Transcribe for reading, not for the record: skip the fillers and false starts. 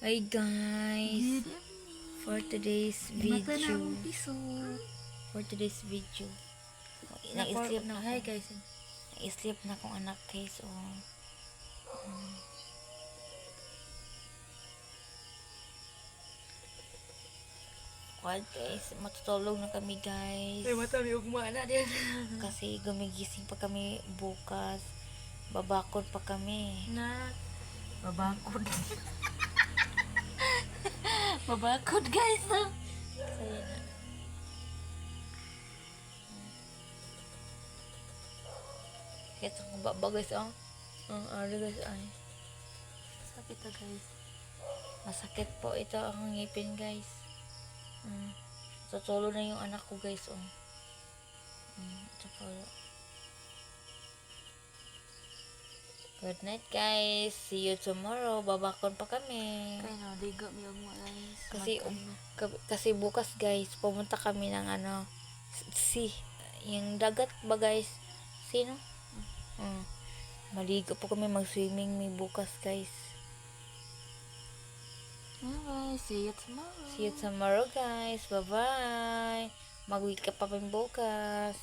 Hi guys, for today's video, naislip na Hi ko. guys. Naislip na kong anak guys. What guys, matutulog na kami guys. Ay, mata may ugma na din. Kasi gumigising pa kami bukas. Babakod pa kami. Na babakod. Babakod guys. Saya na. Ito kong baba guys ano guys ay. Sakit na guys. Masakit po ito ang ngipin guys. Tutulo na yung anak ko guys ito po. Good night guys. See you tomorrow. Babakon pa kami. Kaya na, diga may ugma guys. Kasi bukas guys, pumunta kami ng yung dagat ba guys? Sino? Maligo po kami mag-swimming may bukas guys. Okay, see you tomorrow. See you tomorrow guys. Bye bye. Mag-wake up pa bukas.